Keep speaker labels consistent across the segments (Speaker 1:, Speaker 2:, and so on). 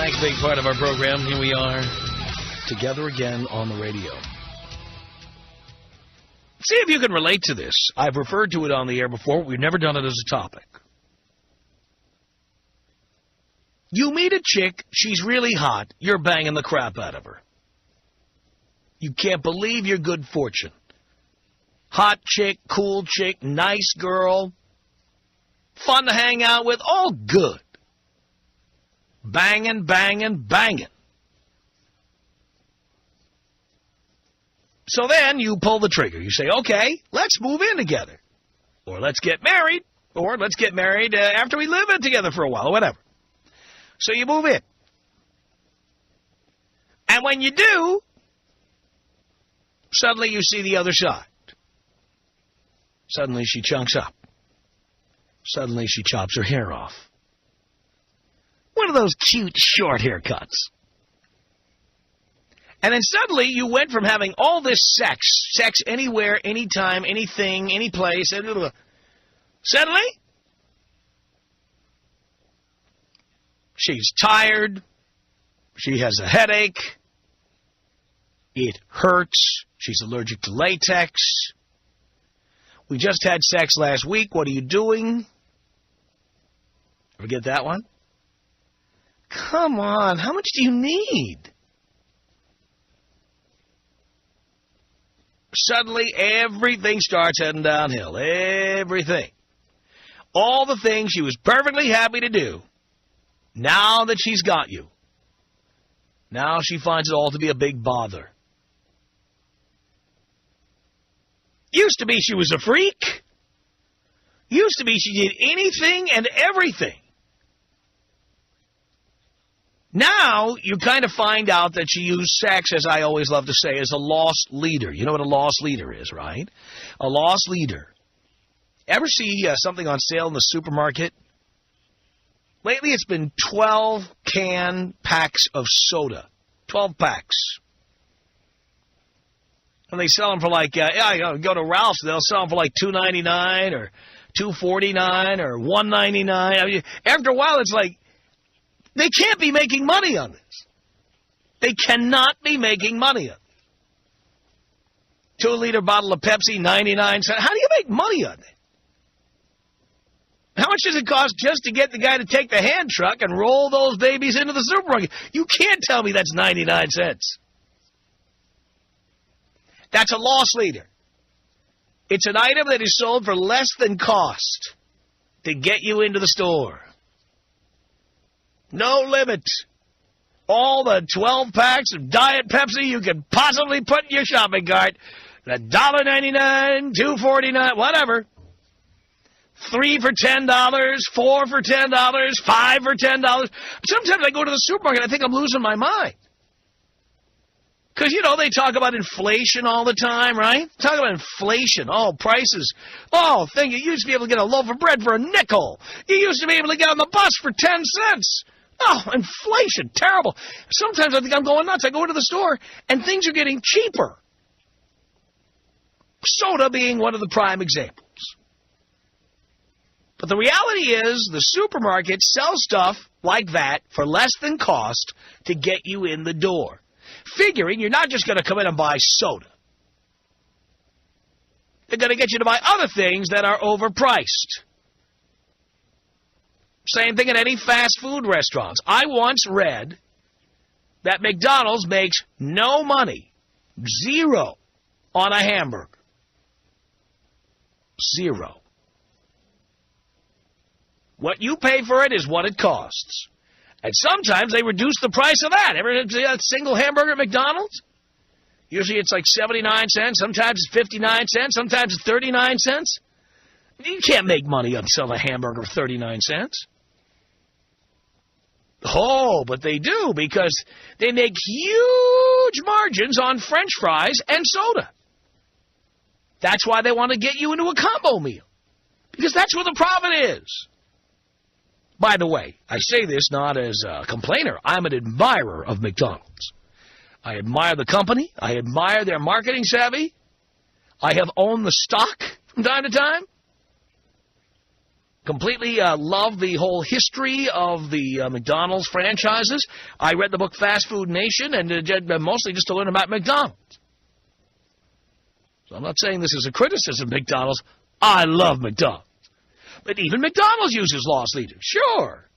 Speaker 1: back, big part of our program. Here we are, together again on the radio. See if you can relate to this. I've referred to it on the air before. We've never done it as a topic. You meet a chick, she's really hot, you're banging the crap out of her. You can't believe your good fortune. Hot chick, cool chick, nice girl, fun to hang out with, all good. Banging, banging, banging. So then you pull the trigger. You say, okay, let's move in together. Or let's get married. Or let's get married after we live in together for a while, or whatever. So you move in. And when you do, suddenly you see the other side. Suddenly she chunks up. Suddenly she chops her hair off. One of those cute short haircuts. And then suddenly you went from having all this sex anywhere, anytime, anything, any place. Suddenly, she's tired. She has a headache. It hurts. She's allergic to latex. We just had sex last week. What are you doing? Ever get that one? Come on, how much do you need? Suddenly, everything starts heading downhill. Everything. All the things she was perfectly happy to do, now that she's got you, now she finds it all to be a big bother. Used to be she was a freak. Used to be she did anything and everything. Now, you kind of find out that she used sex, as I always love to say, as a lost leader. You know what a lost leader is, right? A lost leader. Ever see something on sale in the supermarket? Lately, it's been 12-can packs of soda. 12 packs. And they sell them for like, go to Ralph's, they'll sell them for like $2.99 or $2.49 or $1.99. I mean, after a while, it's like, they can't be making money on this. They cannot be making money on it. 2-liter bottle of Pepsi, 99 cents. How do you make money on it? How much does it cost just to get the guy to take the hand truck and roll those babies into the supermarket? You can't tell me that's 99 cents. That's a loss leader. It's an item that is sold for less than cost to get you into the store. No limit. All the 12 packs of Diet Pepsi you could possibly put in your shopping cart. $1.99, $2.49, whatever. 3 for $10, 4 for $10, 5 for $10. Sometimes I go to the supermarket and I think I'm losing my mind. Because, you know, they talk about inflation all the time, right? Talk about inflation. Oh, prices. Oh, you used to be able to get a loaf of bread for a nickel. You used to be able to get on the bus for 10 cents. Oh, inflation, terrible. Sometimes I think I'm going nuts. I go into the store, and things are getting cheaper. Soda being one of the prime examples. But the reality is the supermarket sells stuff like that for less than cost to get you in the door, figuring you're not just going to come in and buy soda. They're going to get you to buy other things that are overpriced. Same thing at any fast food restaurants. I once read that McDonald's makes no money, zero, on a hamburger. Zero. What you pay for it is what it costs. And sometimes they reduce the price of that. Ever see a single hamburger at McDonald's? Usually it's like 79 cents. Sometimes it's 59 cents. Sometimes it's 39 cents. You can't make money on selling a hamburger for 39 cents. Oh, but they do, because they make huge margins on French fries and soda. That's why they want to get you into a combo meal, because that's where the profit is. By the way, I say this not as a complainer. I'm an admirer of McDonald's. I admire the company. I admire their marketing savvy. I have owned the stock from time to time. Completely love the whole history of the McDonald's franchises. I read the book Fast Food Nation, and mostly just to learn about McDonald's. So I'm not saying this is a criticism of McDonald's. I love McDonald's. But even McDonald's uses loss leaders. Sure.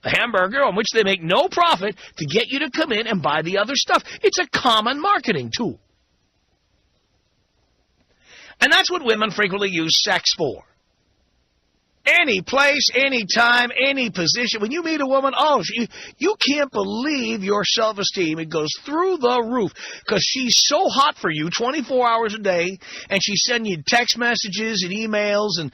Speaker 1: A hamburger on which they make no profit to get you to come in and buy the other stuff. It's a common marketing tool. And that's what women frequently use sex for. Any place, any time, any position. When you meet a woman, you can't believe your self-esteem. It goes through the roof because she's so hot for you 24 hours a day, and she's sending you text messages and emails and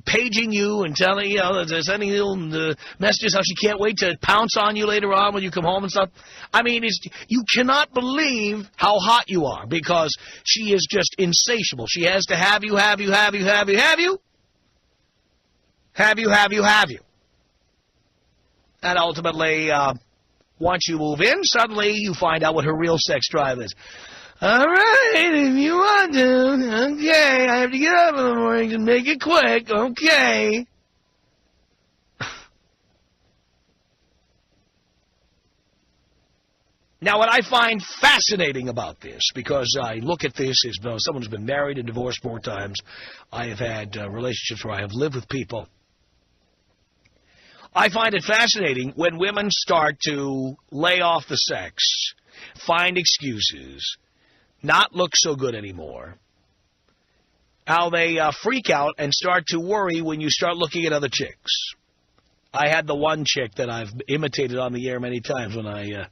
Speaker 1: paging you and telling you, sending you messages how she can't wait to pounce on you later on when you come home and stuff. I mean, you cannot believe how hot you are because she is just insatiable. She has to have you. And ultimately, once you move in, suddenly you find out what her real sex drive is. All right, if you want to, okay, I have to get up in the morning and make it quick, okay. Now, what I find fascinating about this, because I look at this as someone who's been married and divorced 4 times, I have had relationships where I have lived with people. I find it fascinating when women start to lay off the sex, find excuses, not look so good anymore, how they freak out and start to worry when you start looking at other chicks. I had the one chick that I've imitated on the air many times when I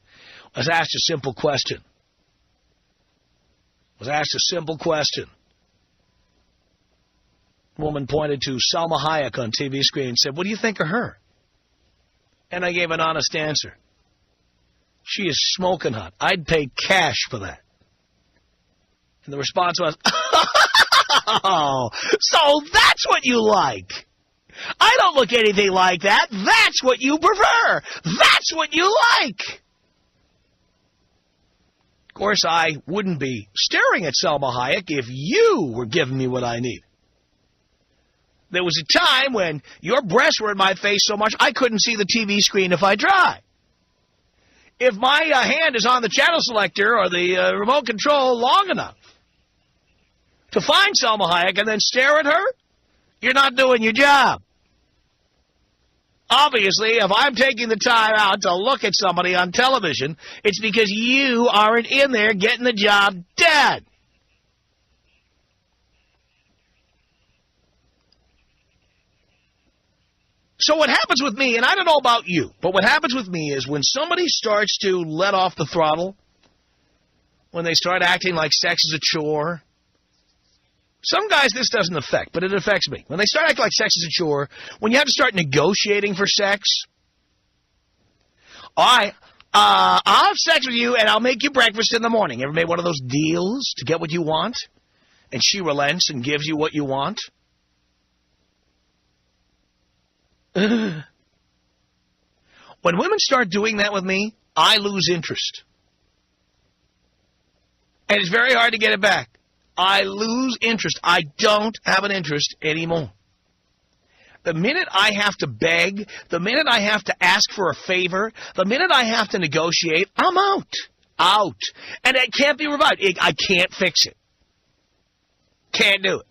Speaker 1: was asked a simple question. A woman pointed to Salma Hayek on TV screen and said, "What do you think of her?" And I gave an honest answer. She is smoking hot. I'd pay cash for that. And the response was, "Oh, so that's what you like. I don't look anything like that. That's what you prefer. That's what you like." Of course, I wouldn't be staring at Salma Hayek if you were giving me what I need. There was a time when your breasts were in my face so much I couldn't see the TV screen if I tried. If my hand is on the channel selector or the remote control long enough to find Salma Hayek and then stare at her, you're not doing your job. Obviously, if I'm taking the time out to look at somebody on television, it's because you aren't in there getting the job done. So what happens with me, and I don't know about you, but what happens with me is when somebody starts to let off the throttle, when they start acting like sex is a chore. Some guys this doesn't affect, but it affects me. When they start acting like sex is a chore, when you have to start negotiating for sex. All right, I'll have sex with you and I'll make you breakfast in the morning. Ever made one of those deals to get what you want? And she relents and gives you what you want? When women start doing that with me, I lose interest. And it's very hard to get it back. I lose interest. I don't have an interest anymore. The minute I have to beg, the minute I have to ask for a favor, the minute I have to negotiate, I'm out. Out. And it can't be revived. I can't fix it. Can't do it.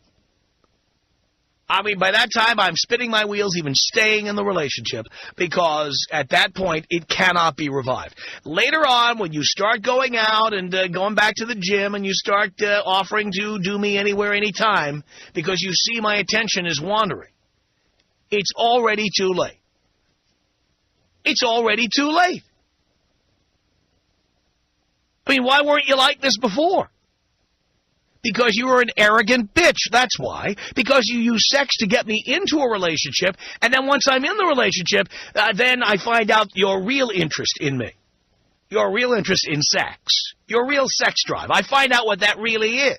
Speaker 1: I mean, by that time, I'm spinning my wheels, even staying in the relationship, because at that point, it cannot be revived. Later on, when you start going out and going back to the gym and you start offering to do me anywhere, anytime, because you see my attention is wandering, it's already too late. It's already too late. I mean, why weren't you like this before? Because you were an arrogant bitch, that's why. Because you use sex to get me into a relationship, and then once I'm in the relationship, then I find out your real interest in me. Your real interest in sex. Your real sex drive. I find out what that really is.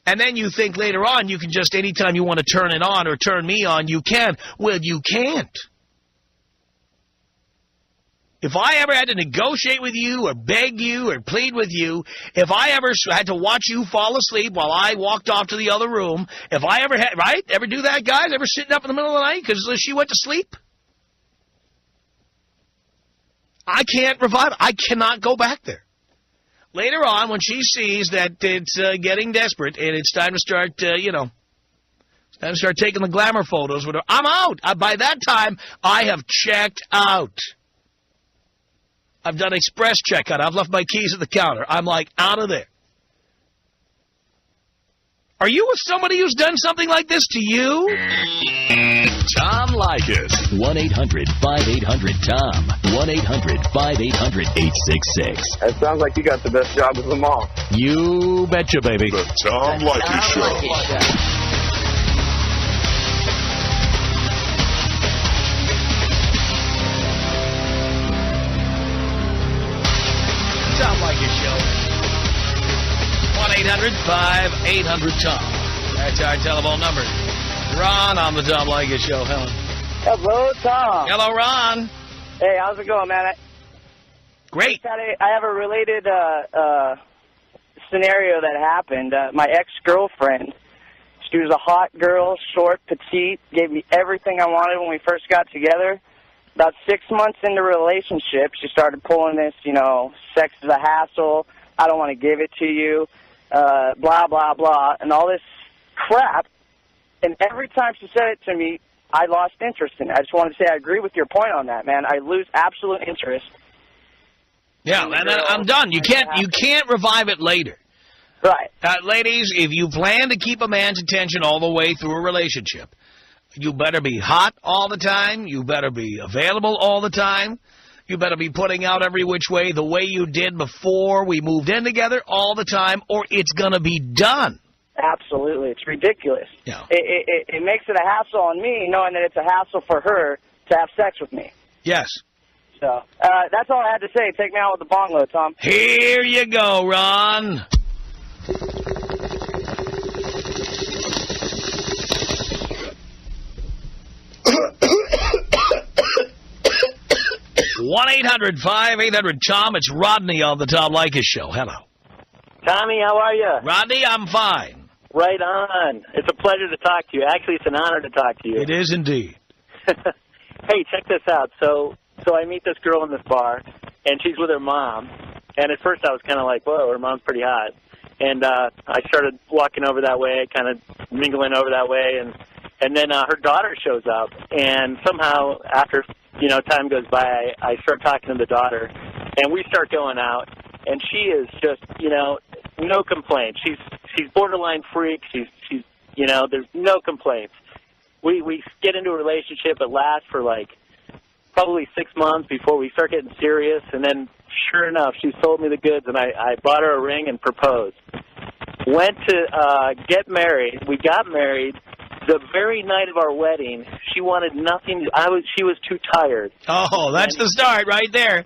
Speaker 1: And then you think later on you can just, anytime you want to turn it on or turn me on, you can. Well, you can't. If I ever had to negotiate with you or beg you or plead with you, if I ever had to watch you fall asleep while I walked off to the other room, if I ever had, right? Ever do that, guys? Ever sitting up in the middle of the night because she went to sleep? I can't revive it. I cannot go back there. Later on, when she sees that it's getting desperate and it's time to start, it's time to start taking the glamour photos with her, I'm out. By that time, I have checked out. I've done express checkout. I've left my keys at the counter. I'm like out of there. Are you with somebody who's done something like this to you?
Speaker 2: Tom Leykis. 1-800-5800-TOM. 1-800-5800-866.
Speaker 3: It sounds like you got the best job of them all.
Speaker 1: You betcha, baby.
Speaker 4: The Tom Leykis Show.
Speaker 1: Tom Leykis Show. 1-800-5800-TOM. That's our telephone number. Ron on the Tom Leykis Show. Hello.
Speaker 5: Hello, Tom.
Speaker 1: Hello, Ron.
Speaker 5: Hey, how's it going, man?
Speaker 1: Great.
Speaker 5: I have a related scenario that happened. My ex-girlfriend, she was a hot girl, short, petite, gave me everything I wanted when we first got together. About 6 months into a relationship, she started pulling this, sex is a hassle, I don't want to give it to you, blah, blah, blah, and all this crap. And every time she said it to me, I lost interest in it. I just wanted to say I agree with your point on that, man. I lose absolute interest.
Speaker 1: Yeah, and then I'm done. You can't revive it later.
Speaker 5: Right.
Speaker 1: Ladies, if you plan to keep a man's attention all the way through a relationship, you better be hot all the time. You better be available all the time. You better be putting out every which way the way you did before we moved in together all the time, or it's going to be done.
Speaker 5: Absolutely. It's ridiculous.
Speaker 1: Yeah.
Speaker 5: It makes it a hassle on me, knowing that it's a hassle for her to have sex with me.
Speaker 1: Yes.
Speaker 5: So that's all I had to say. Take me out with the bong load, Tom.
Speaker 1: Here you go, Ron. One 1-800-5800-TOM. It's Rodney on the Tom Leykis Show. Hello.
Speaker 6: Tommy, how are you?
Speaker 1: Rodney, I'm fine.
Speaker 6: Right on. It's a pleasure to talk to you. Actually, it's an honor to talk to you.
Speaker 1: It is indeed.
Speaker 6: Hey, check this out. So I meet this girl in this bar, and she's with her mom. And at first I was kind of like, whoa, her mom's pretty hot. And I started walking over that way, kind of mingling over that way. And then her daughter shows up. And somehow, after time goes by, I start talking to the daughter. And we start going out. And she is just, no complaints. She's borderline freak. She's there's no complaints. We get into a relationship. It lasts for probably 6 months before we start getting serious. And then, sure enough, she sold me the goods, and I bought her a ring and proposed. Went to get married. We got married. The very night of our wedding, she wanted nothing. She was too tired.
Speaker 1: Oh, that's the start right there.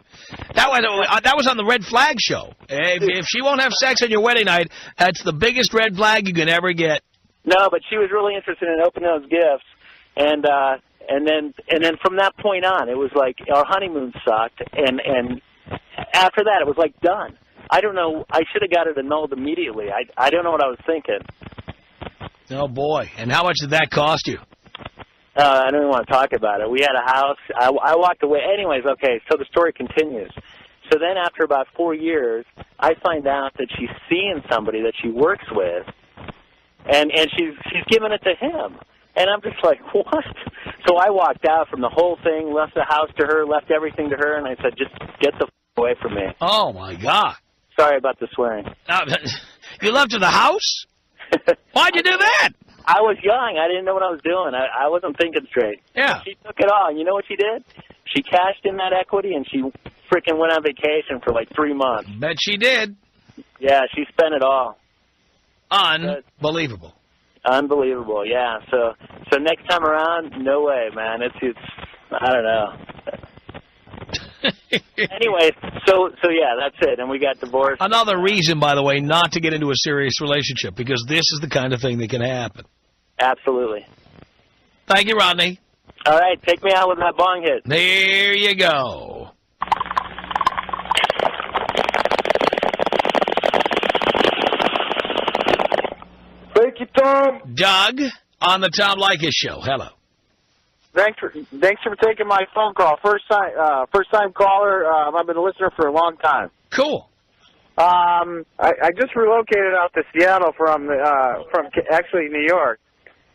Speaker 1: That was on the Red Flag Show. If she won't have sex on your wedding night, that's the biggest red flag you can ever get.
Speaker 6: No, but she was really interested in opening those gifts, and then from that point on, it was like our honeymoon sucked, and after that, it was like done. I don't know. I should have got it annulled immediately. I don't know what I was thinking.
Speaker 1: Oh, boy. And how much did that cost you?
Speaker 6: I don't even want to talk about it. We had a house. I walked away. Anyways, okay, so the story continues. So then after about 4 years, I find out that she's seeing somebody that she works with, and she's giving it to him. And I'm just like, what? So I walked out from the whole thing, left the house to her, left everything to her, and I said, just get the away from me.
Speaker 1: Oh, my God.
Speaker 6: Sorry about the swearing.
Speaker 1: You left her the house? Why'd you do that?
Speaker 6: I was young. I didn't know what I was doing. I wasn't thinking straight.
Speaker 1: Yeah.
Speaker 6: She took it all. And you know what she did? She cashed in that equity, and she freaking went on vacation for 3 months.
Speaker 1: Bet she did.
Speaker 6: Yeah, she spent it all.
Speaker 1: Unbelievable.
Speaker 6: Unbelievable, yeah. So next time around, no way, man. It's I don't know. Anyway, so yeah, that's it. And we got divorced.
Speaker 1: Another reason, by the way, not to get into a serious relationship, because this is the kind of thing that can happen.
Speaker 6: Absolutely.
Speaker 1: Thank you, Rodney.
Speaker 6: All right, take me out with that bong hit.
Speaker 1: There you go.
Speaker 3: Tom.
Speaker 1: Doug on the Tom Leykis Show. Hello.
Speaker 3: Thanks for taking my phone call. First time caller. I've been a listener for a long time.
Speaker 1: Cool.
Speaker 3: I just relocated out to Seattle from actually New York,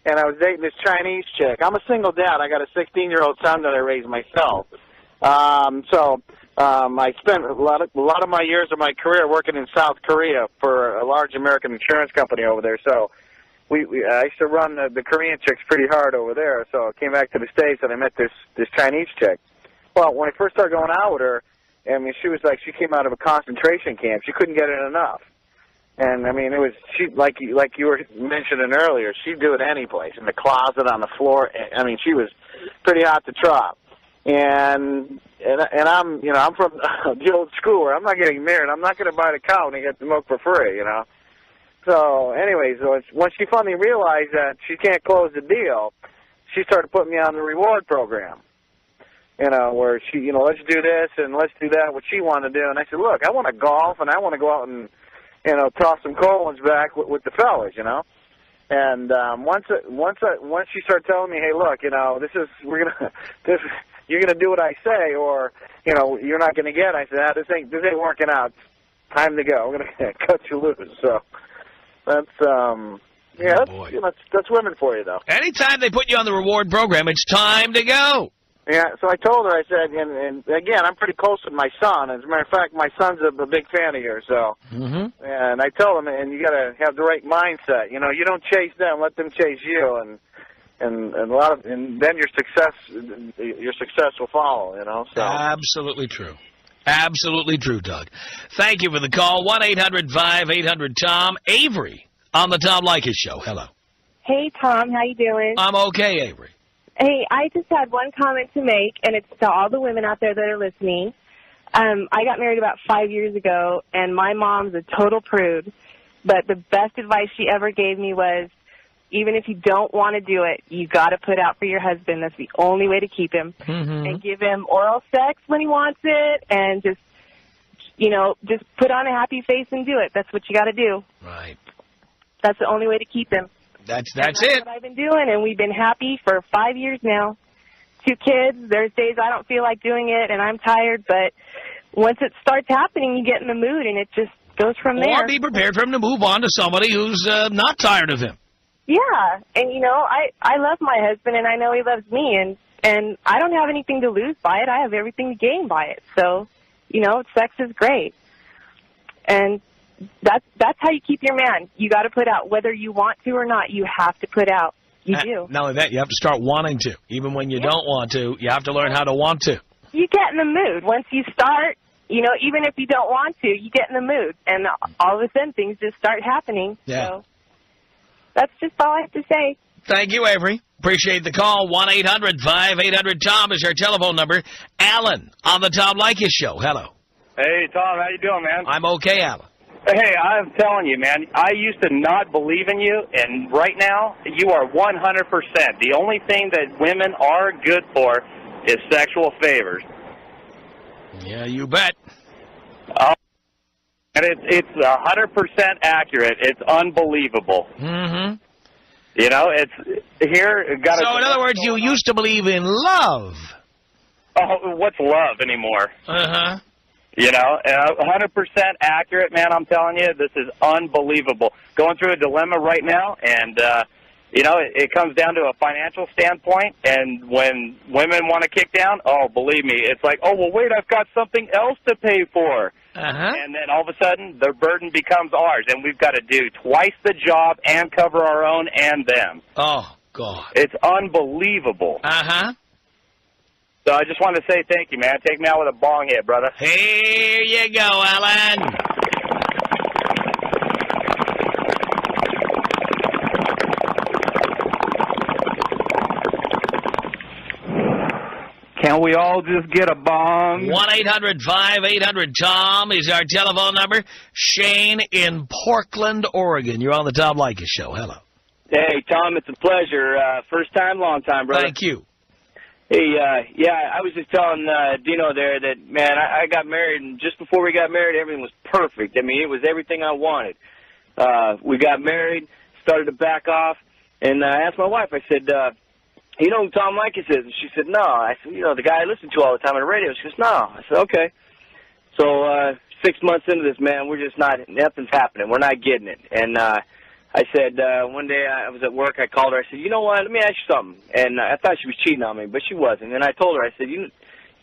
Speaker 3: and I was dating this Chinese chick. I'm a single dad. I got a 16-year-old son that I raised myself. I spent a lot of my years of my career working in South Korea for a large American insurance company over there. So I used to run the Korean chicks pretty hard over there. So I came back to the States and I met this Chinese chick. Well, when I first started going out with her, I mean, she was like, she came out of a concentration camp. She couldn't get it enough. And I mean, it was, she, like you were mentioning earlier, she'd do it any place, in the closet, on the floor. I mean, she was pretty hot to trot. And I'm, you know, I'm from the old school where I'm not getting married. I'm not going to buy the cow and get the milk for free, you know. So, anyways, once she finally realized that she can't close the deal, she started putting me on the reward program. You know, where she, you know, let's do this and let's do that, what she wanted to do. And I said, look, I want to golf and I want to go out and, you know, toss some cold ones back with the fellas, you know. And once she started telling me, hey, look, you know, you're gonna do what I say, or you know, you're not gonna get it. I said, this ain't working out. Time to go. We're gonna cut you loose. So that's women for you, though.
Speaker 1: Anytime they put you on the reward program, it's time to go.
Speaker 3: Yeah, so I told her, I said, and again, I'm pretty close with my son. As a matter of fact, my son's a big fan of yours, so.
Speaker 1: Mm-hmm.
Speaker 3: And I told him, and you got to have the right mindset. You know, you don't chase them, let them chase you, and then your success will follow, you know. So.
Speaker 1: Absolutely true. Absolutely true, Doug. Thank you for the call. 1-800-5800-TOM. Avery on the Tom Leykis Show. Hello.
Speaker 7: Hey, Tom. How you doing?
Speaker 1: I'm okay, Avery.
Speaker 7: Hey, I just had one comment to make, and it's to all the women out there that are listening. I got married about 5 years ago, and my mom's a total prude, but the best advice she ever gave me was, even if you don't want to do it, you got to put out for your husband. That's the only way to keep him.
Speaker 1: Mm-hmm.
Speaker 7: And give him oral sex when he wants it, and just put on a happy face and do it. That's what you got to do.
Speaker 1: Right.
Speaker 7: That's the only way to keep him.
Speaker 1: That's
Speaker 7: that's
Speaker 1: it.
Speaker 7: What I've been doing, and we've been happy for 5 years now. 2 kids. There's days I don't feel like doing it, and I'm tired, but once it starts happening, you get in the mood, and it just goes from there.
Speaker 1: Or be prepared for him to move on to somebody who's not tired of him.
Speaker 7: Yeah, and, you know, I love my husband, and I know he loves me, and I don't have anything to lose by it. I have everything to gain by it. So, you know, sex is great. And that's how you keep your man. You got to put out. Whether you want to or not, you have to put out. You do.
Speaker 1: Not only that, you have to start wanting to. Even when you don't want to, you have to learn how to want to.
Speaker 7: You get in the mood. Once you start, you know, even if you don't want to, you get in the mood. And all of a sudden, things just start happening.
Speaker 1: Yeah.
Speaker 7: So that's just all I have to say.
Speaker 1: Thank you, Avery. Appreciate the call. 1-800-5800-TOM is our telephone number. Alan on the Tom Leykis Show. Hello.
Speaker 6: Hey, Tom, how you doing, man?
Speaker 1: I'm okay, Alan.
Speaker 6: Hey, I'm telling you, man, I used to not believe in you, and right now, you are 100%. The only thing that women are good for is sexual favors.
Speaker 1: Yeah, you bet.
Speaker 6: And it's 100% accurate. It's unbelievable.
Speaker 1: Mm-hmm.
Speaker 6: You know, it's here.
Speaker 1: So, in other words, you used to believe in love.
Speaker 6: Oh, what's love anymore?
Speaker 1: Uh-huh.
Speaker 6: You know, 100% accurate, man. I'm telling you, this is unbelievable. Going through a dilemma right now, and, you know, it comes down to a financial standpoint, and when women want to kick down, oh, believe me, it's like, oh, well, wait, I've got something else to pay for.
Speaker 1: Uh-huh.
Speaker 6: And then all of a sudden, the burden becomes ours, and we've got to do twice the job and cover our own and them.
Speaker 1: Oh, God.
Speaker 6: It's unbelievable.
Speaker 1: Uh-huh.
Speaker 6: So I just wanted to say thank you, man. Take me out with a bong hit, brother.
Speaker 1: Here you go, Alan.
Speaker 6: Can we all just get a bong?
Speaker 1: 1-800-5800-TOM is our telephone number. Shane in Portland, Oregon. You're on the Tom Leykis Show. Hello.
Speaker 8: Hey, Tom, it's a pleasure. First time, long time, brother.
Speaker 1: Thank you.
Speaker 8: Hey, yeah, I was just telling Dino there that, man, I got married, and just before we got married, everything was perfect. I mean, it was everything I wanted. We got married, started to back off, and I asked my wife, I said, you know who Tom Leykis is? And she said, no. I said, you know, the guy I listen to all the time on the radio. She goes, no. I said, okay. So 6 months into this, man, we're just not, nothing's happening. We're not getting it. And I said, one day I was at work, I called her, I said, you know what, let me ask you something. And I thought she was cheating on me, but she wasn't. And I told her, I said, you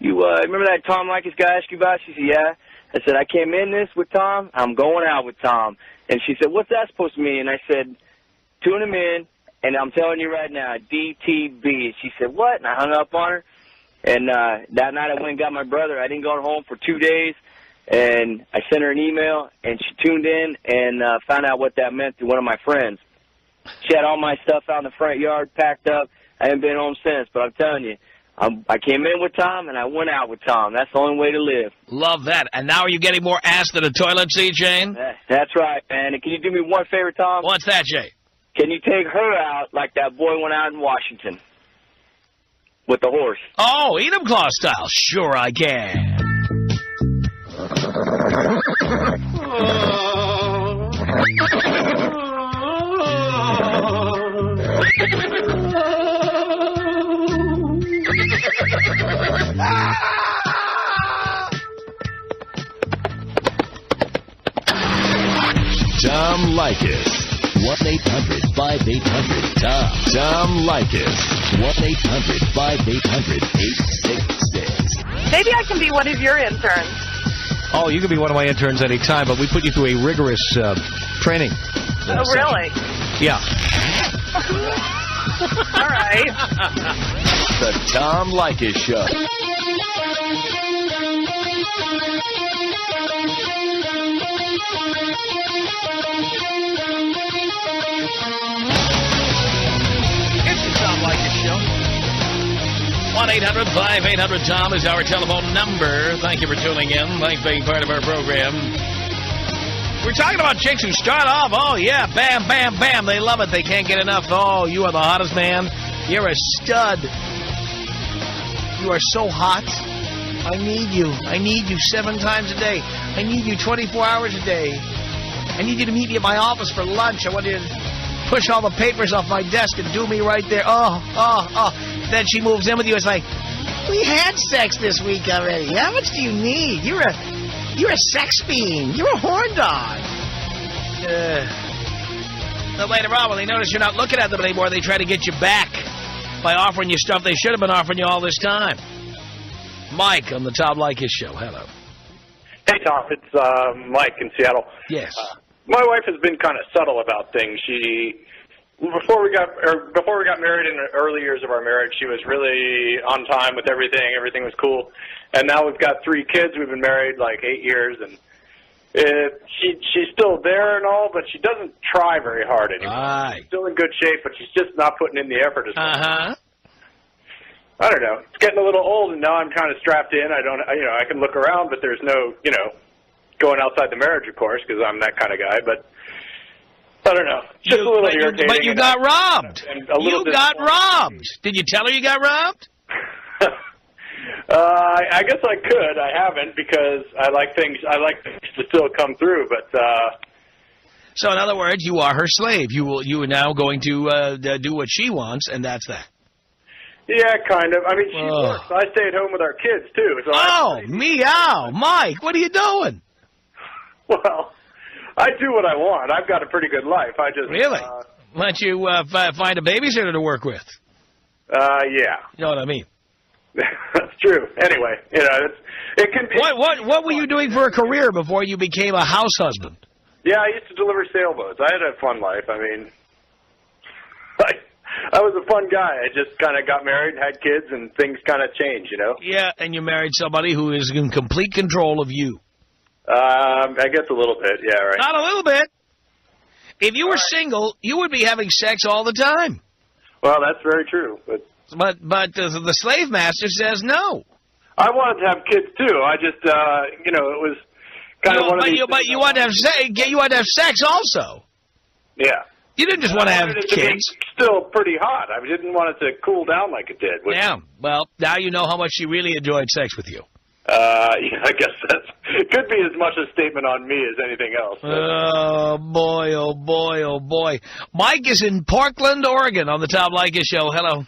Speaker 8: remember that Tom Leykis guy I asked you about? She said, yeah. I said, I came in this with Tom, I'm going out with Tom. And she said, what's that supposed to mean? And I said, tune him in, and I'm telling you right now, DTB. And she said, what? And I hung up on her. And that night I went and got my brother. I didn't go home for 2 days. And I sent her an email, and she tuned in and found out what that meant through one of my friends. She had all my stuff out in the front yard, packed up. I haven't been home since, but I'm telling you, I came in with Tom, and I went out with Tom. That's the only way to live.
Speaker 1: Love that. And now are you getting more ass than a toilet seat, Shane?
Speaker 8: That's right, man. And can you do me one favor, Tom?
Speaker 1: What's that, Jay?
Speaker 8: Can you take her out like that boy went out in Washington with the horse?
Speaker 1: Oh, Enumclaw style. Sure I can.
Speaker 2: Tom Leykis. 1-800-5800-TOM. Tom Leykis. 1-800-5800-866.
Speaker 7: Maybe I can be one of your interns.
Speaker 1: Oh, you can be one of my interns anytime, but we put you through a rigorous training.
Speaker 7: Oh, really?
Speaker 1: Yeah.
Speaker 7: All right.
Speaker 2: The Tom Leykis Show.
Speaker 1: It's the Tom Leykis Show. 1-800-5800-TOM is our telephone number. Thank you for tuning in. Thanks for being part of our program. We're talking about chicks who start off, oh, yeah, bam, bam, bam. They love it. They can't get enough. Oh, you are the hottest man. You're a stud. You are so hot. I need you. I need you 7 times a day. I need you 24 hours a day. I need you to meet me at my office for lunch. I want you to push all the papers off my desk and do me right there. Oh. Then she moves in with you. It's like, we had sex this week already. How much do you need? You're a sex fiend. You're a horn dog. Then later on, when they notice you're not looking at them anymore, they try to get you back by offering you stuff they should have been offering you all this time. Mike on the Tom Leykis Show. Hello.
Speaker 9: Hey, Tom. It's Mike in Seattle.
Speaker 1: Yes.
Speaker 9: My wife has been kind of subtle about things. Before we got married in the early years of our marriage, she was really on time with everything. Everything was cool. And now we've got 3 kids. We've been married like 8 years, and she's still there and all, but she doesn't try very hard anymore.
Speaker 1: Right.
Speaker 9: She's still in good shape, but she's just not putting in the effort as much. I don't know. It's getting a little old, and now I'm kind of strapped in. I can look around, but there's no, going outside the marriage, of course, because I'm that kind of guy, but I don't know. Just a little irritating.
Speaker 1: But you got robbed. You got robbed. Did you tell her you got robbed?
Speaker 9: I guess I could. I haven't, because I like things to still come through, but
Speaker 1: So in other words, you are her slave. You are now going to do what she wants, and that's that.
Speaker 9: Yeah, kind of. I mean, she works. I stay at home with our kids, too. So
Speaker 1: meow. Mike, what are you doing?
Speaker 9: Well, I do what I want. I've got a pretty good life. I just...
Speaker 1: Really? Why don't you find a babysitter to work with?
Speaker 9: Yeah.
Speaker 1: You know what I mean?
Speaker 9: That's true. Anyway, it can be...
Speaker 1: What were you doing for a career before you became a house husband?
Speaker 9: Yeah, I used to deliver sailboats. I had a fun life. I mean, I was a fun guy. I just kind of got married, had kids, and things kind of changed,
Speaker 1: Yeah, and you married somebody who is in complete control of you.
Speaker 9: I guess a little bit, yeah, right.
Speaker 1: Not a little bit. If you were single, you would be having sex all the time.
Speaker 9: Well, that's very true.
Speaker 1: But the slave master says no.
Speaker 9: I wanted to have kids, too. I just, it was kind of one of these...
Speaker 1: But you wanted to have sex also.
Speaker 9: Yeah.
Speaker 1: You didn't just want to have kids.
Speaker 9: Still pretty hot. I didn't want it to cool down like it did.
Speaker 1: Yeah. Well, now you know how much she really enjoyed sex with you.
Speaker 9: I guess that could be as much a statement on me as anything else.
Speaker 1: Oh, boy, oh, boy, oh, boy. Mike is in Portland, Oregon on the Tom Leykis Show. Hello.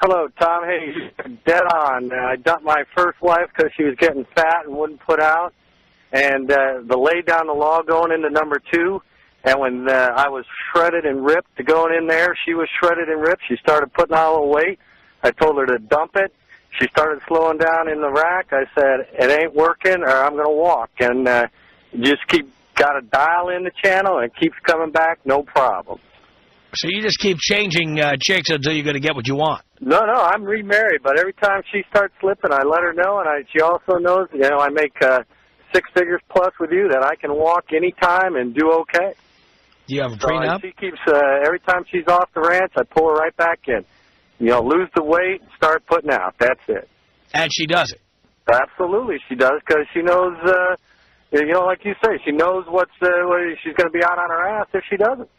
Speaker 10: Hello, Tom. Hey, dead on. I dumped my first wife because she was getting fat and wouldn't put out. And laid down the law going into number 2. And when I was shredded and ripped to going in there, she was shredded and ripped. She started putting on a little weight. I told her to dump it. She started slowing down in the rack. I said, it ain't working or I'm going to walk. And just got to dial in the channel and it keeps coming back, no problem.
Speaker 1: So you just keep changing chicks until you're going to get what you want.
Speaker 10: No, I'm remarried, but every time she starts slipping, I let her know, and she also knows, I make 6 figures plus with you, that I can walk anytime and do okay.
Speaker 1: Do you have a prenup?
Speaker 10: She keeps, every time she's off the ranch, I pull her right back in. Lose the weight, start putting out. That's it.
Speaker 1: And she does it?
Speaker 10: Absolutely, she does, because she knows, like you say, she knows what she's going to be out on her ass if she doesn't.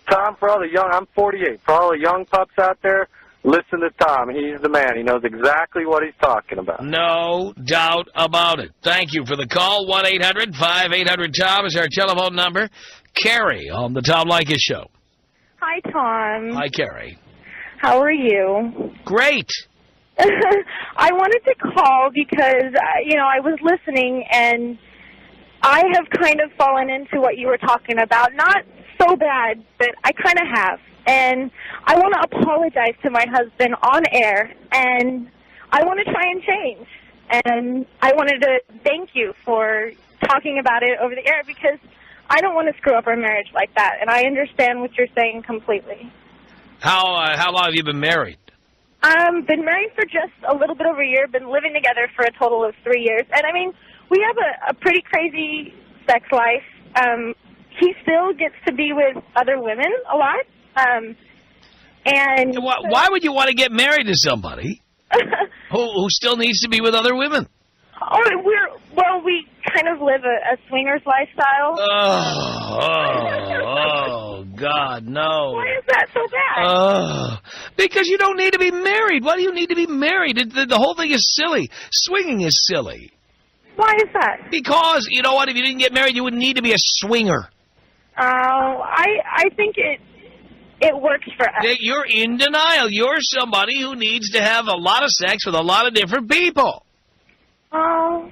Speaker 10: Tom, for all the young, I'm 48. For all the young pups out there, listen to Tom. He's the man. He knows exactly what he's talking about.
Speaker 1: No doubt about it. Thank you for the call. 1-800-5800-TOM is our telephone number. Carrie on the Tom Leykis Show.
Speaker 11: Hi, Tom.
Speaker 1: Hi, Carrie.
Speaker 11: How are you?
Speaker 1: Great.
Speaker 11: I wanted to call because, I was listening, and I have kind of fallen into what you were talking about. Not so bad, but I kind of have. And I want to apologize to my husband on air, and I want to try and change. And I wanted to thank you for talking about it over the air, because I don't want to screw up our marriage like that, and I understand what you're saying completely.
Speaker 1: How long have you been married?
Speaker 11: Been married for just a little bit over a year, been living together for a total of 3 years. And, we have a pretty crazy sex life. He still gets to be with other women a lot. And
Speaker 1: why would you want to get married to somebody who still needs to be with other women?
Speaker 11: We kind of live a swingers lifestyle.
Speaker 1: Oh, God, no.
Speaker 11: Why is that so bad?
Speaker 1: Because you don't need to be married. Why do you need to be married? The whole thing is silly. Swinging is silly.
Speaker 11: Why is that?
Speaker 1: Because, you know what, if you didn't get married, you wouldn't need to be a swinger.
Speaker 11: I think it works for us.
Speaker 1: You're in denial. You're somebody who needs to have a lot of sex with a lot of different people.
Speaker 11: Well,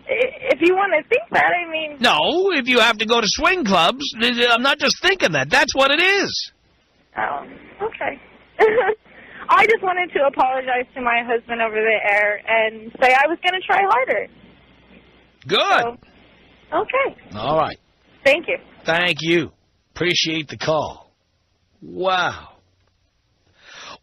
Speaker 11: if you want to think that,
Speaker 1: No, if you have to go to swing clubs, I'm not just thinking that. That's what it is.
Speaker 11: Oh, okay. I just wanted to apologize to my husband over the air and say I was going to try harder.
Speaker 1: Good.
Speaker 11: So, okay.
Speaker 1: All right.
Speaker 11: Thank you.
Speaker 1: Thank you. Appreciate the call. Wow.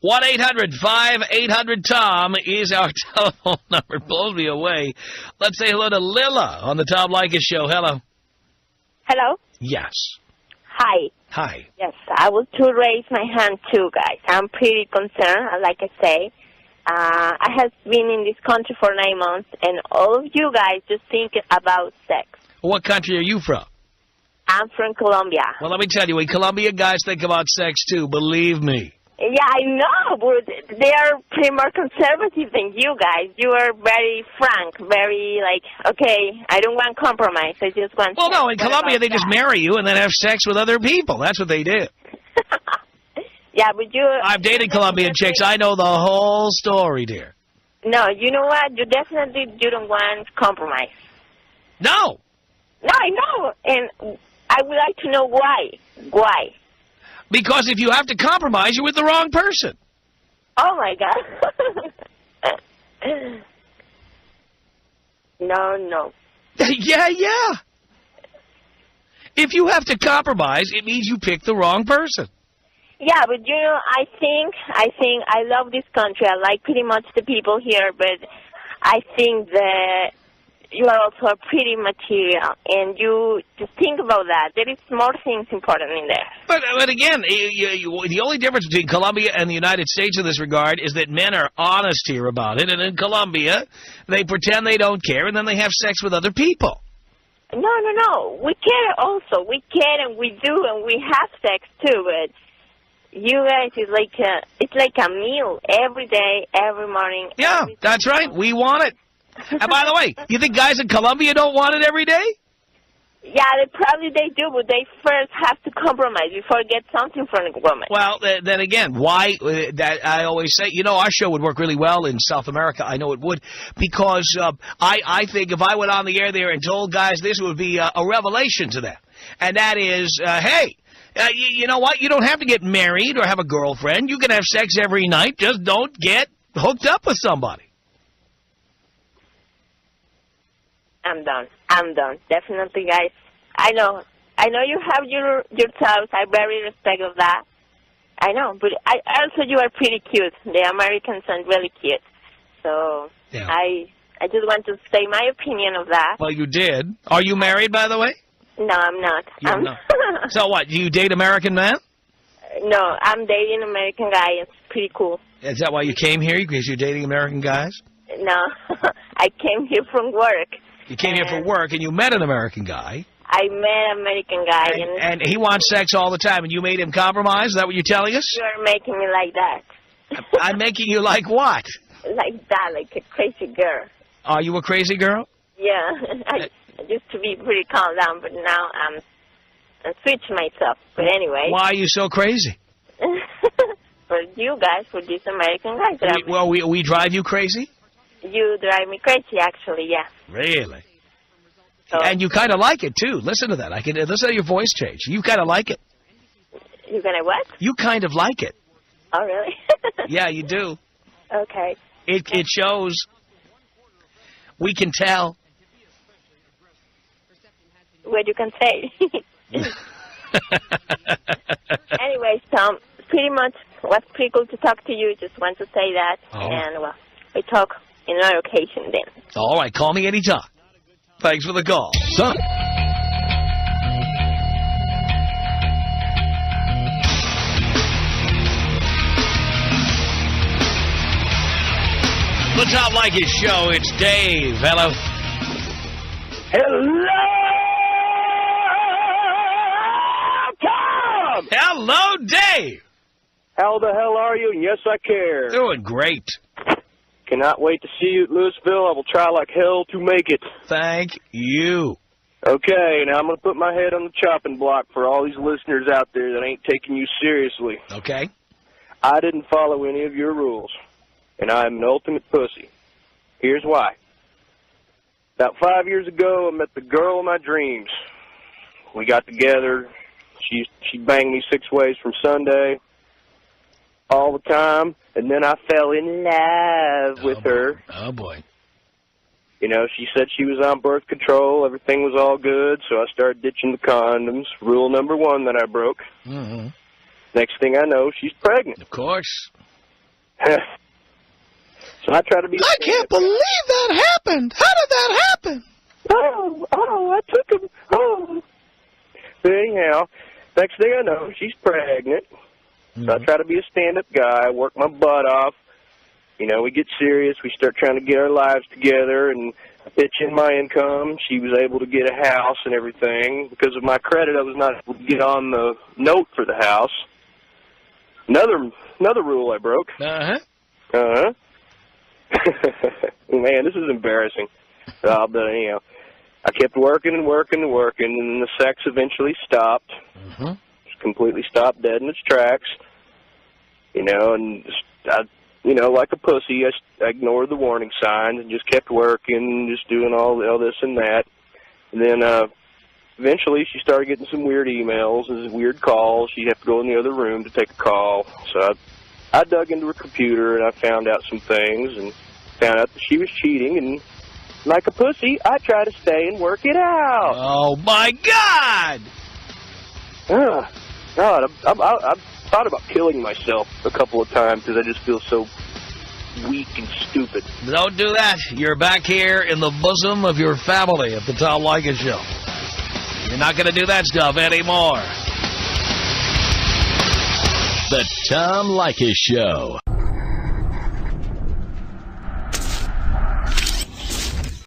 Speaker 1: 1-800-5800-TOM is our telephone number. Blows me away. Let's say hello to Lila on the Tom Leykis Show. Hello.
Speaker 12: Hello?
Speaker 1: Yes.
Speaker 12: Hi.
Speaker 1: Hi.
Speaker 12: Yes, I would to raise my hand too, guys. I'm pretty concerned, like I say. I have been in this country for 9 months, and all of you guys just think about sex.
Speaker 1: What country are you from?
Speaker 12: I'm from Colombia.
Speaker 1: Well, let me tell you, we Colombian guys think about sex too, believe me.
Speaker 12: Yeah, I know, but they are pretty more conservative than you guys. You are very frank, very okay, I don't want compromise. I just want
Speaker 1: Well, no, in Colombia they just marry you and then have sex with other people. That's what they do.
Speaker 12: Yeah, but
Speaker 1: I've dated Colombian chicks. I know the whole story, dear.
Speaker 12: No, you know what? You don't want compromise.
Speaker 1: No.
Speaker 12: No, I know, and I would like to know why. Why?
Speaker 1: Because if you have to compromise, you're with the wrong person.
Speaker 12: Oh, my God. No.
Speaker 1: Yeah. If you have to compromise, it means you pick the wrong person.
Speaker 12: Yeah, but, I think I love this country. I like pretty much the people here, but I think that you are also pretty material, and you just think about that. There is more things important in there.
Speaker 1: But again, the only difference between Colombia and the United States in this regard is that men are honest here about it, and in Colombia, they pretend they don't care, and then they have sex with other people.
Speaker 12: No. We care also. We care, and we do, and we have sex, too, but You guys is it's like a meal every day, every morning.
Speaker 1: Yeah, that's right. We want it. And by the way, you think guys in Colombia don't want it every day?
Speaker 12: Yeah, they do, but they first have to compromise before get something from a woman.
Speaker 1: Well, then again, why? That I always say, you know, our show would work really well in South America. I know it would, because I think if I went on the air there and told guys this, would be a revelation to them. And that is, hey, you know what? You don't have to get married or have a girlfriend. You can have sex every night. Just don't get hooked up with somebody.
Speaker 12: I'm done. Definitely, guys. I know you have your thoughts. I very respect of that. I know, but also you are pretty cute. The Americans are really cute. So
Speaker 1: yeah.
Speaker 12: I just want to say my opinion of that.
Speaker 1: Well, you did. Are you married, by the way?
Speaker 12: No, I'm not.
Speaker 1: You're not. So what? Do you date American men?
Speaker 12: No, I'm dating an American guy. It's pretty cool.
Speaker 1: Is that why you came here? Because you're dating American guys?
Speaker 12: No, I came here from work.
Speaker 1: You came here for work, and you met an American guy.
Speaker 12: I met an American guy.
Speaker 1: And he wants sex all the time, and you made him compromise? Is that what you're telling us?
Speaker 12: You're making me like that.
Speaker 1: I'm making you like what?
Speaker 12: Like that, like a crazy girl.
Speaker 1: Are you a crazy girl?
Speaker 12: Yeah, I used to be pretty calm down, but now I'm switching myself. But anyway.
Speaker 1: Why are you so crazy?
Speaker 12: For you guys, for these American guys.
Speaker 1: We drive you crazy?
Speaker 12: You drive me crazy, actually, yeah.
Speaker 1: Really?
Speaker 12: So,
Speaker 1: and you kind of like it, too. Listen to that. I can listen to your voice change. You kind of like it.
Speaker 12: You gonna what?
Speaker 1: You kind of like it.
Speaker 12: Oh, really?
Speaker 1: Yeah, you do.
Speaker 12: Okay.
Speaker 1: It shows. We can tell.
Speaker 12: What you can say. Anyways, Tom, pretty much was pretty cool to talk to you. Just want to say that.
Speaker 1: Oh.
Speaker 12: And, well, we talk in another occasion then.
Speaker 1: All right, call me anytime. Thanks for the call. Son. The Tom Leykis Show. It's Dave. Hello.
Speaker 8: Hello, Tom!
Speaker 1: Hello, Dave.
Speaker 8: How the hell are you? And yes, I care.
Speaker 1: Doing great.
Speaker 8: Cannot wait to see you at Louisville. I will try like hell to make it.
Speaker 1: Thank you.
Speaker 8: Okay, now I'm going to put my head on the chopping block for all these listeners out there that ain't taking you seriously.
Speaker 1: Okay.
Speaker 8: I didn't follow any of your rules, and I'm an ultimate pussy. Here's why. About 5 years ago, I met the girl of my dreams. We got together. She banged me 6 ways from Sunday all the time, and then I fell in love with her.
Speaker 1: Oh, boy.
Speaker 8: You know, she said she was on birth control. Everything was all good, so I started ditching the condoms. Rule number 1 that I broke.
Speaker 1: Mm-hmm.
Speaker 8: Next thing I know, she's pregnant.
Speaker 1: Of course.
Speaker 8: So I try to be...
Speaker 1: I can't believe that happened. How did that happen?
Speaker 8: I took him. Oh. But anyhow, next thing I know, she's pregnant. So I try to be a stand-up guy. I work my butt off. You know, we get serious. We start trying to get our lives together, and I pitch in my income. She was able to get a house and everything. Because of my credit, I was not able to get on the note for the house. Another rule I broke.
Speaker 1: Uh-huh.
Speaker 8: Uh-huh. Man, this is embarrassing. But anyhow, I kept working and working and working, and the sex eventually stopped.
Speaker 1: Mm-hmm.
Speaker 8: Just completely stopped dead in its tracks. You know, and like a pussy, I ignored the warning signs and just kept working, just doing all this and that. And then eventually she started getting some weird emails and weird calls. She'd have to go in the other room to take a call. So I dug into her computer and I found out some things and found out that she was cheating. And like a pussy, I try to stay and work it out.
Speaker 1: Oh, my God!
Speaker 8: God, I've thought about killing myself a couple of times because I just feel so weak and stupid.
Speaker 1: Don't do that. You're back here in the bosom of your family at the Tom Leykis Show. You're not going to do that stuff anymore.
Speaker 2: The Tom Leykis Show.